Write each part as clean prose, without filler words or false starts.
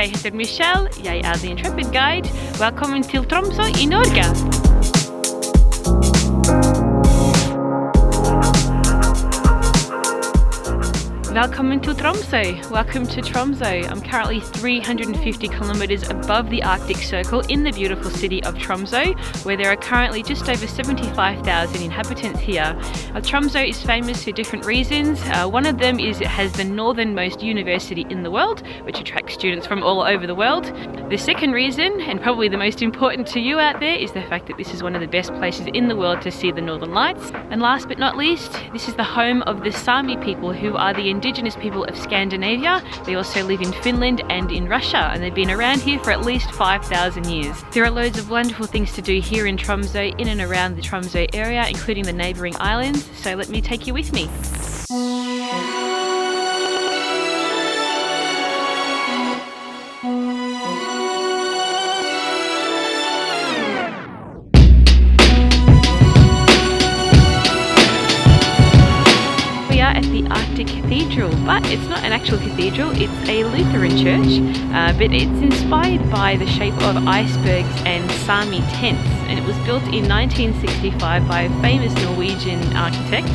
Jeg heter Michelle, jeg er The Intrepid Guide. Velkommen til Tromsø i Norge. Welcome to Tromso. Welcome to Tromso. I'm currently 350 kilometers above the Arctic Circle in the beautiful city of Tromso, where there are currently just over 75,000 inhabitants here. Tromso is famous for different reasons. One of them is it has the northernmost university in the world, which attracts students from all over the world. The second reason, and probably the most important to you out there, is the fact that this is one of the best places in the world to see the Northern Lights. And last but not least, this is the home of the Sami people, who are the indigenous people of Scandinavia. They also live in Finland and in Russia, and they've been around here for at least 5,000 years. There are loads of wonderful things to do here in Tromso, in and around the Tromso area, including the neighbouring islands, so let me take you with me. At the Arctic Cathedral, but it's not an actual cathedral, it's a Lutheran church, but it's inspired by the shape of icebergs and Sami tents, and it was built in 1965 by a famous Norwegian architect.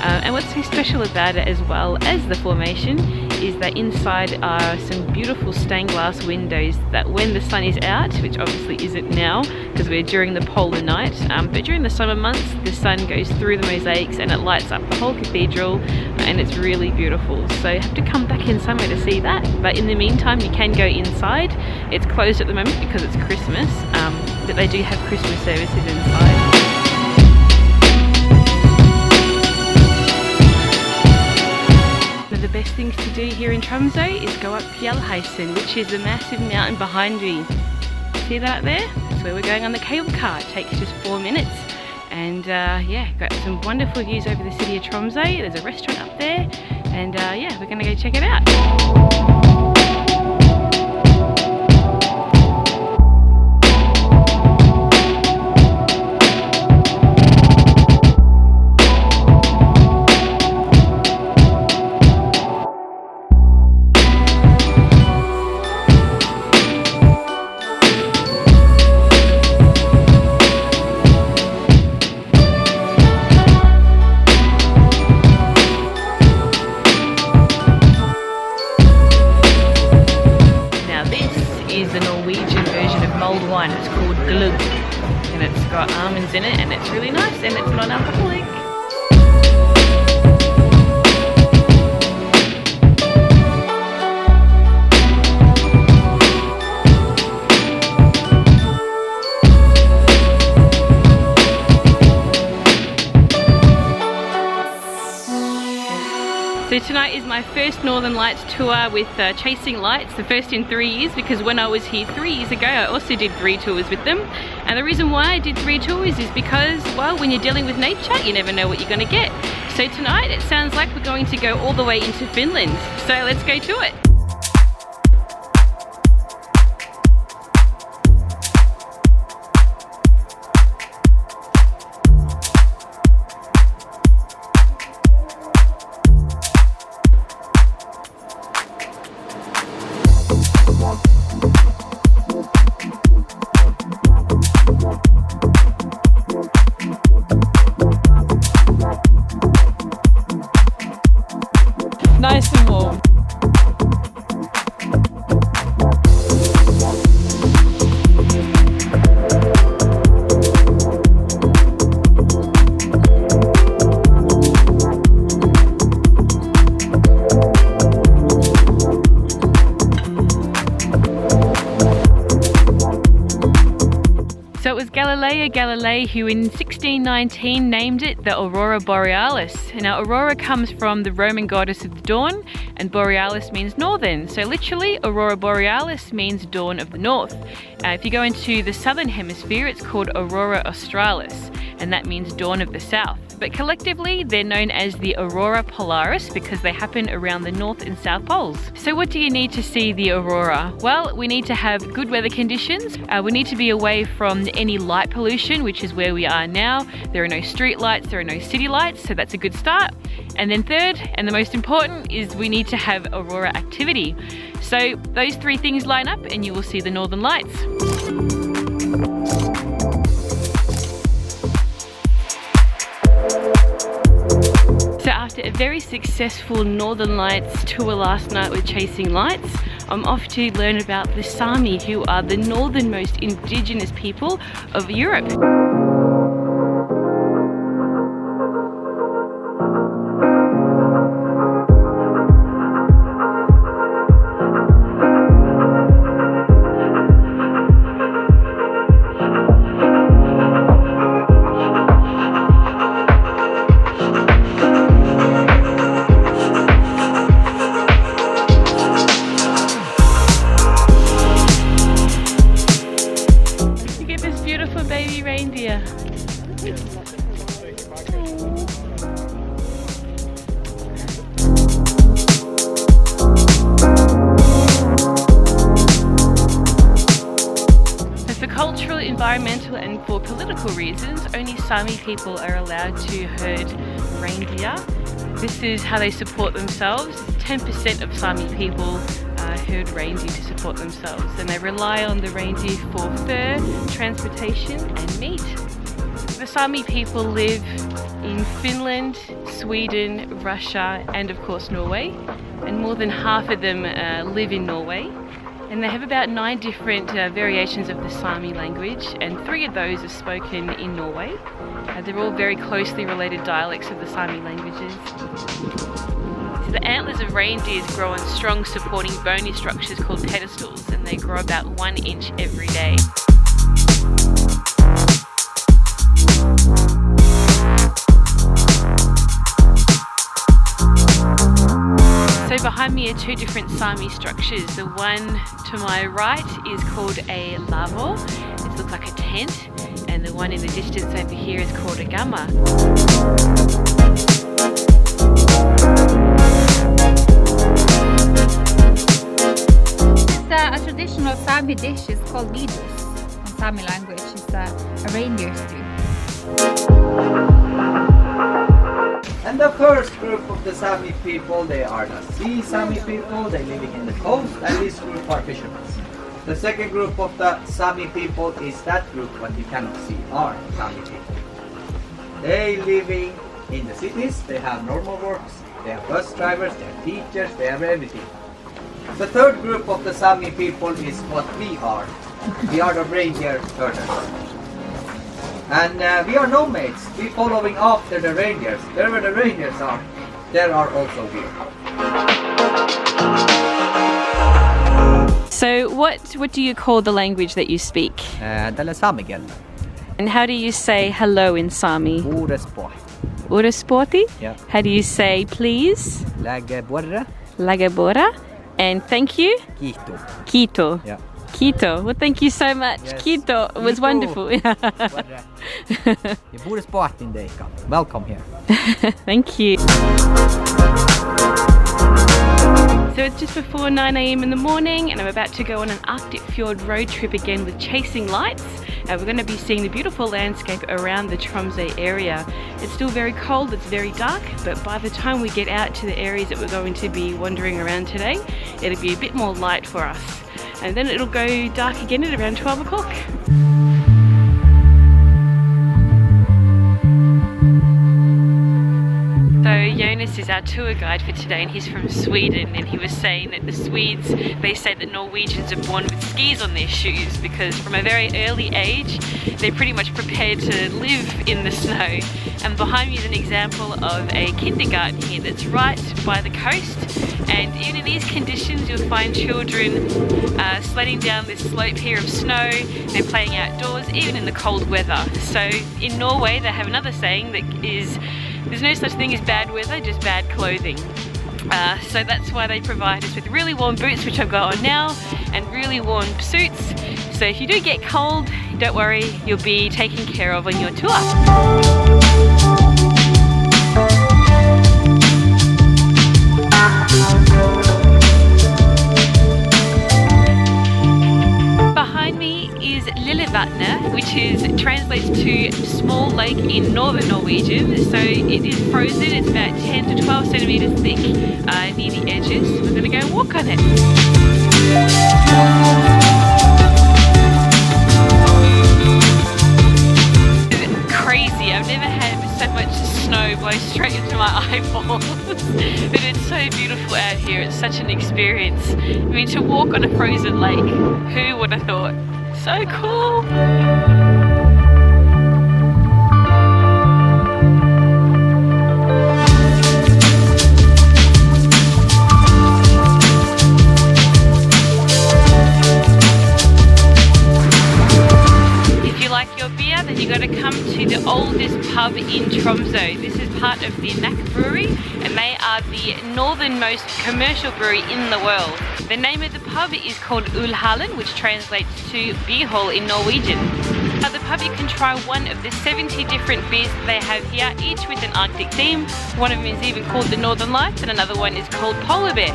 And what's so special about it, as well as the formation, is that inside are some beautiful stained glass windows that when the sun is out, which obviously isn't now because we're during the polar night, but during the summer months the sun goes through the mosaics and it lights up the whole cathedral, and it's really beautiful. So you have to come back in summer to see that, but in the meantime you can go inside. It's closed at the moment because it's Christmas, but they do have Christmas services inside. The best things to do here in Tromso is go up Fjellheisen, which is the massive mountain behind me. See that there? That's where we're going on the cable car. It takes just 4 minutes. And yeah, got some wonderful views over the city of Tromso. There's a restaurant up there. And yeah, we're going to go check it out. It's called glug, and it's got almonds in it, and it's really nice, and it's non-alcoholic. So tonight is my first Northern Lights tour with Chasing Lights, the first in 3 years, because when I was here 3 years ago I also did 3 tours with them. And the reason why I did 3 tours is because, well, when you're dealing with nature you never know what you're going to get. So tonight it sounds like we're going to go all the way into Finland, so let's go to it. Nice and warm. So it was Galileo Galilei who in 1619 named it the Aurora Borealis. Now Aurora comes from the Roman goddess of the dawn, and Borealis means northern. So literally Aurora Borealis means dawn of the north. If you go into the southern hemisphere it's called Aurora Australis, and that means dawn of the south. But collectively they're known as the Aurora Polaris because they happen around the north and south poles. So what do you need to see the aurora? Well, we need to have good weather conditions. We need to be away from any light pollution, which is where we are now. now. There are no street lights, there are no city lights, so that's a good start. And then third, and the most important, is we need to have aurora activity. So those three things line up and you will see the northern lights. So after a very successful Northern Lights tour last night with Chasing Lights, I'm off to learn about the Sami, who are the northernmost indigenous people of Europe. Baby reindeer. So for cultural, environmental and for political reasons, only Sami people are allowed to herd reindeer. This is how they support themselves. 10% of Sami people herd reindeer to support themselves, and they rely on the reindeer for fur, transportation and meat. The Sami people live in Finland, Sweden, Russia and of course Norway, and more than half of them live in Norway, and they have about 9 different variations of the Sami language, and 3 of those are spoken in Norway. They're all very closely related dialects of the Sami languages. The antlers of reindeers grow on strong supporting bony structures called pedestals, and they grow about 1 inch every day. So behind me are 2 different Sami structures. The one to my right is called a lavo. It looks like a tent, and the one in the distance over here is called a gamma. A traditional Sami dish is called vidus. In Sami language, it's a reindeer stew. And the first group of the Sami people, they are the sea Sami people, they're living in the coast, and this group are fishermen. The second group of the Sami people is that group what you cannot see are Sami people. They living in the cities, they have normal works, they have bus drivers, they have teachers, they have everything. The third group of the Sami people is what we are. We are the reindeer herders. And we are nomads. We following after the reindeers. Wherever the reindeers are, there are also we. So what do you call the language that you speak? Tällä saamikielellä. And how do you say hello in Sami? Uudespohti. Uudespohti? Yeah. How do you say please? Lägeborra. Lägebora. And thank you? Kiitos. Kiito. Yeah. Kiito. Well, thank you so much. Yes. Kiito was wonderful. Ja Uudespohtin teikka. Welcome here. Thank you. So it's just before 9 AM in the morning, and I'm about to go on an Arctic Fjord road trip again with Chasing Lights. We're going to be seeing the beautiful landscape around the Tromsø area. It's still very cold, it's very dark, but by the time we get out to the areas that we're going to be wandering around today, it'll be a bit more light for us. And then it'll go dark again at around 12 o'clock. So Jonas is our tour guide for today, and he's from Sweden, and he was saying that the Swedes, they say that Norwegians are born with skis on their shoes because from a very early age they're pretty much prepared to live in the snow. And behind me is an example of a kindergarten here that's right by the coast, and even in these conditions you'll find children sledding down this slope here of snow. They're playing outdoors even in the cold weather. So in Norway they have another saying that is, there's no such thing as bad weather, just bad clothing. So that's why they provide us with really warm boots, which I've got on now, and really warm suits. So if you do get cold, don't worry, you'll be taken care of on your tour. Behind me is Lillevatnet, which translates to small lake in northern Norwegian, so it is frozen. It's about 10 to 12 centimeters thick near the edges. We're going to go walk on it. Crazy. I've never had so much snow blow straight into my eyeballs. But it's so beautiful out here. It's such an experience. I mean, to walk on a frozen lake, who would have thought? So cool. You got to come to the oldest pub in Tromso. This is part of the Nack Brewery, and they are the northernmost commercial brewery in the world. The name of the pub is called Ølhallen, which translates to beer hall in Norwegian. At the pub you can try one of the 70 different beers that they have here, each with an Arctic theme. One of them is even called the Northern Lights, and another one is called Polar Bear.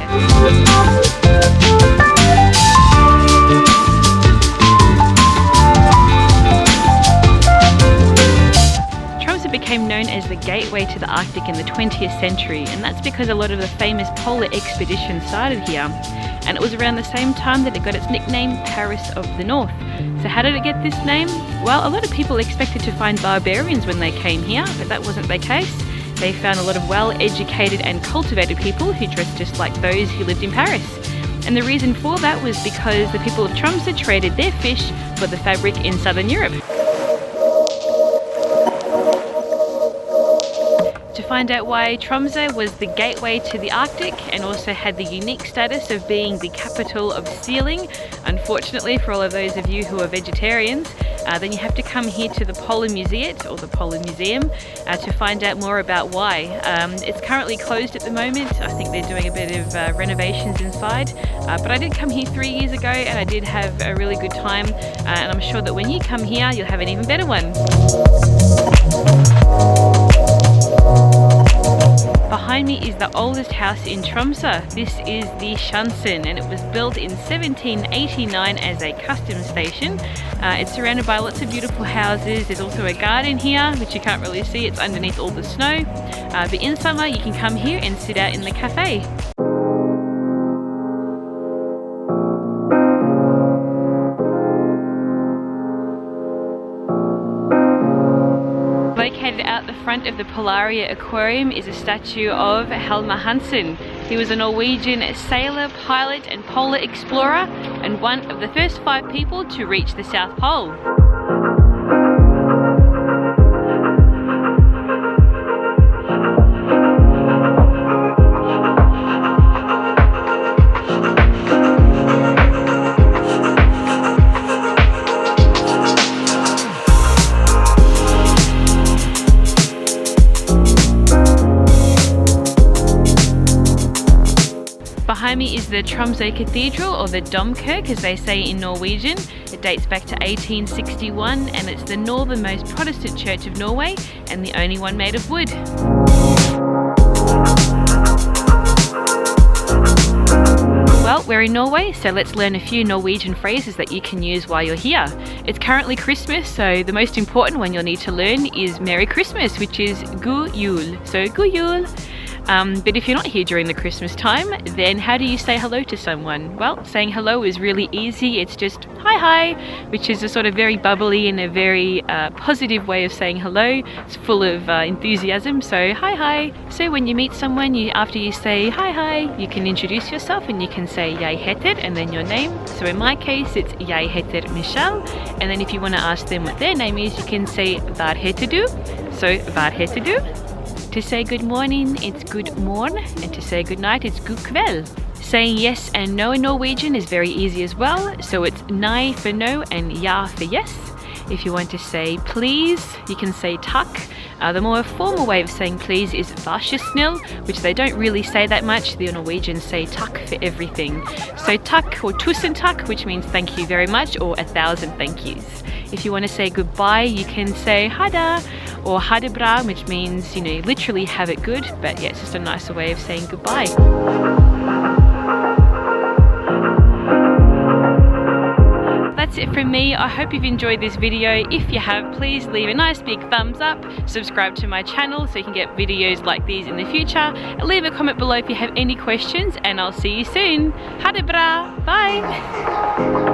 Became known as the gateway to the Arctic in the 20th century, and that's because a lot of the famous polar expeditions started here, and it was around the same time that it got its nickname Paris of the North. So how did it get this name? Well, a lot of people expected to find barbarians when they came here, but that wasn't the case. They found a lot of well-educated and cultivated people who dressed just like those who lived in Paris. And the reason for that was because the people of Tromsø traded their fish for the fabric in southern Europe. To find out why Tromsø was the gateway to the Arctic and also had the unique status of being the capital of sealing, unfortunately for all of those of you who are vegetarians, then you have to come here to the Polarmuseet, or the Polar Museum, to find out more about why. It's currently closed at the moment. I think they're doing a bit of renovations inside, but I did come here 3 years ago and I did have a really good time, and I'm sure that when you come here you'll have an even better one. Behind me is the oldest house in Tromsø. This is the Skansen, and it was built in 1789 as a customs station. It's surrounded by lots of beautiful houses. There's also a garden here, which you can't really see. It's underneath all the snow. But in summer, you can come here and sit out in the cafe. Located out the front of the Polaria Aquarium is a statue of Helmer Hansen. He was a Norwegian sailor, pilot and polar explorer, and one of the first 5 people to reach the South Pole. Behind me is the Tromsø Cathedral, or the Domkirke as they say in Norwegian. It dates back to 1861 and it's the northernmost Protestant church of Norway and the only one made of wood. Well, we're in Norway, so let's learn a few Norwegian phrases that you can use while you're here. It's currently Christmas, so the most important one you'll need to learn is Merry Christmas, which is God Jul. So God Jul. But if you're not here during the Christmas time, then how do you say hello to someone? Well, saying hello is really easy. It's just hi hi, which is a sort of very bubbly and a very positive way of saying hello. It's full of enthusiasm, so hi hi. So when you meet someone, after you say hi hi, you can introduce yourself and you can say Jeg heter and then your name. So in my case, it's Jeg heter Michelle, and then if you want to ask them what their name is, you can say Hva heter du? So Hva heter du? To say good morning, it's good morn, and to say good night, it's god kveld. Saying yes and no in Norwegian is very easy as well, so it's nei for no and ja for yes. If you want to say please, you can say takk. The more formal way of saying please is vær så snill, which they don't really say that much. The Norwegians say takk for everything. So takk or tusen takk, which means thank you very much, or 1,000 thank yous. If you want to say goodbye, you can say ha da or ha det bra, which means, literally have it good, but yeah, it's just a nicer way of saying goodbye. that's it from me. I hope you've enjoyed this video. If you have, please leave a nice big thumbs up, subscribe to my channel so you can get videos like these in the future, and leave a comment below if you have any questions, and I'll see you soon. Ha det bra, bye!